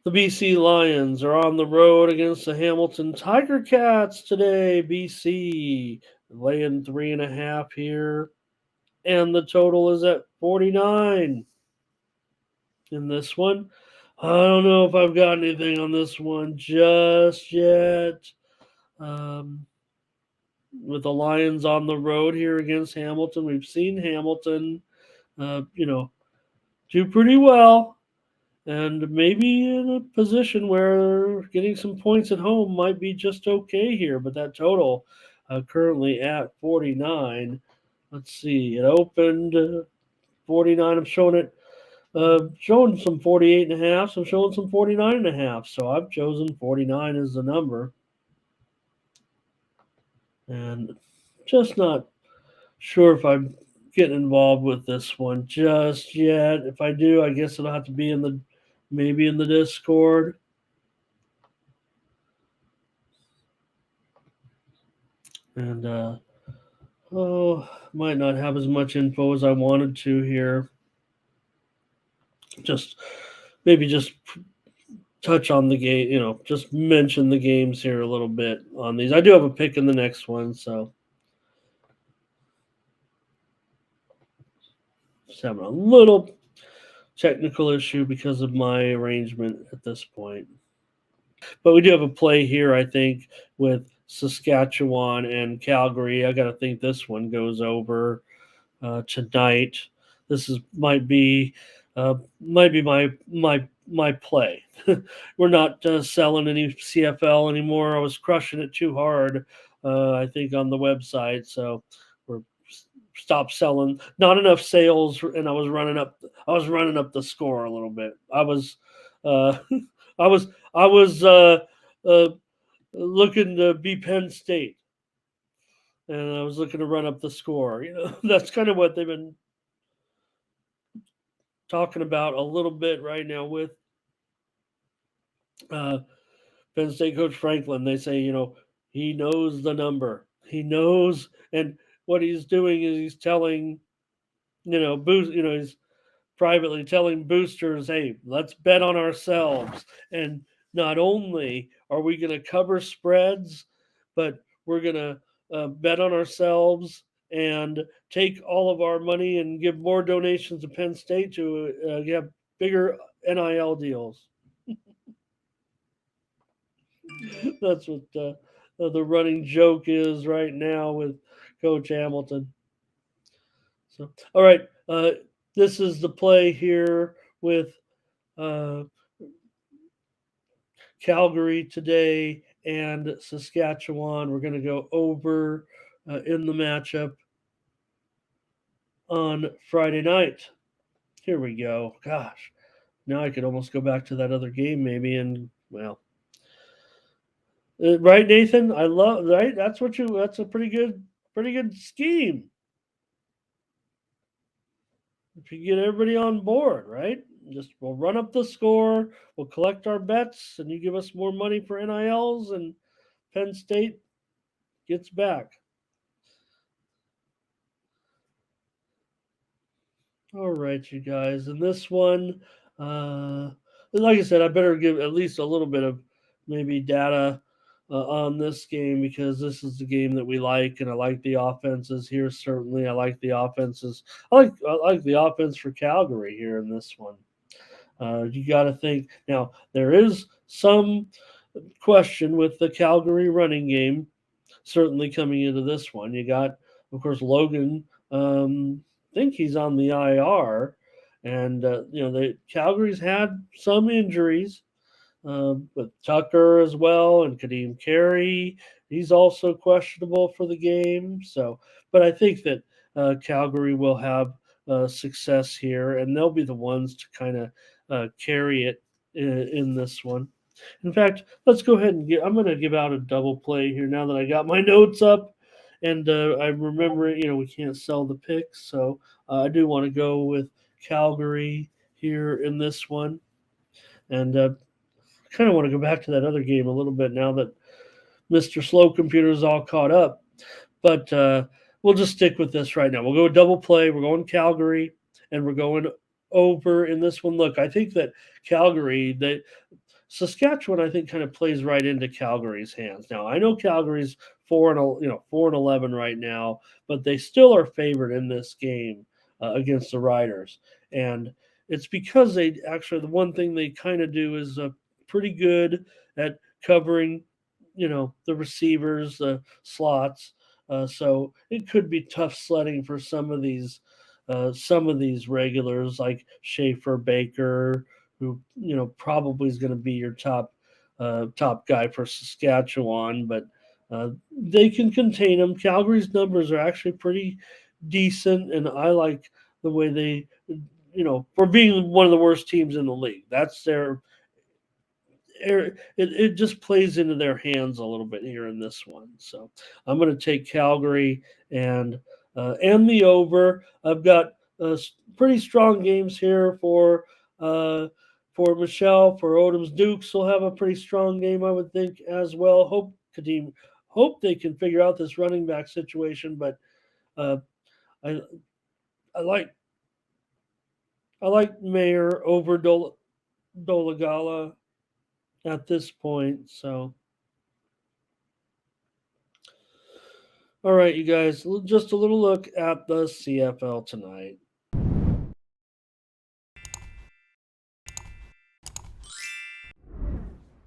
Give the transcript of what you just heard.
The BC Lions are on the road against the Hamilton Tiger Cats today. BC laying 3.5 here, and the total is at 49 in this one. I don't know if I've got anything on this one just yet. Um, with the Lions on the road here against Hamilton, we've seen Hamilton, you know, do pretty well, and maybe in a position where getting some points at home might be just okay here. But that total currently at 49. Let's see, it opened 49. I'm showing it, showing some 48 and a half. So I'm showing some 49 and a half. So I've chosen 49 as the number, and just not sure if I'm getting involved with this one just yet. If I do, I guess it'll have to be in the maybe in the Discord. And might not have as much info as I wanted to here. Just maybe just touch on the game, just mention the games here a little bit on these. I do have a pick in the next one, so just having a little technical issue because of my arrangement at this point. But we do have a play here, I think, with Saskatchewan and Calgary. I got to think this one goes over tonight. This is might be my play. We're not selling any CFL anymore. I was crushing it too hard, I think, on the website. So we're stopped selling. Not enough sales, and I was running up. I was running up the score a little bit. I was, uh, I was looking to be Penn State, and I was looking to run up the score. That's kind of what they've been talking about a little bit right now with uh, Penn State coach Franklin. They say, he knows the number. He knows, and what he's doing is he's telling, he's privately telling boosters, hey, let's bet on ourselves. And not only are we going to cover spreads, but we're going to bet on ourselves and take all of our money and give more donations to Penn State to get bigger NIL deals. That's what the running joke is right now with Coach Hamilton. So, all right, this is the play here with uh, Calgary today and Saskatchewan. We're going to go over in the matchup on Friday night. Here we go. Gosh, now I could almost go back to that other game maybe, and well, right, Nathan. I love right. That's what you. That's a pretty good scheme. If you get everybody on board, right? Just we'll run up the score, we'll collect our bets, and you give us more money for NILs, and Penn State gets back. All right, you guys. And this one, like I said, I better give at least a little bit of maybe data on this game because this is the game that we like, and I like the offenses here. Certainly, I like the offenses. I like the offense for Calgary here in this one. You got to think now. There is some question with the Calgary running game. Certainly coming into this one, you got, of course, Logan. I think he's on the IR, and the Calgary's had some injuries with Tucker as well, and Kadeem Carey. He's also questionable for the game. So, but I think that Calgary will have success here, and they'll be the ones to kind of carry it in this one. In fact, let's go ahead and I'm going to give out a double play here now that I got my notes up, and I remember, we can't sell the picks, so I do want to go with Calgary here in this one, and kind of want to go back to that other game a little bit now that Mr. Slow Computer is all caught up. But we'll just stick with this right now. We'll go double play. We're going Calgary, and we're going over in this one. Look, I think that Calgary, Saskatchewan, I think, kind of plays right into Calgary's hands. Now, I know Calgary's 4-11 right now, but they still are favored in this game against the Riders, and it's because they actually the one thing they kind of do is pretty good at covering, the receivers, the slots. So it could be tough sledding for some of these regulars like Schaefer Baker, who probably is going to be your top guy for Saskatchewan, but they can contain them. Calgary's numbers are actually pretty decent, and I like the way they, for being one of the worst teams in the league. That's their it just plays into their hands a little bit here in this one. So I'm going to take Calgary and the over. I've got pretty strong games here for Michelle, for Odom's Dukes. Will have a pretty strong game, I would think, as well. Hope they can figure out this running back situation, but uh, I I like Mayer over Dolagala at this point. So, all right, you guys, just a little look at the CFL tonight.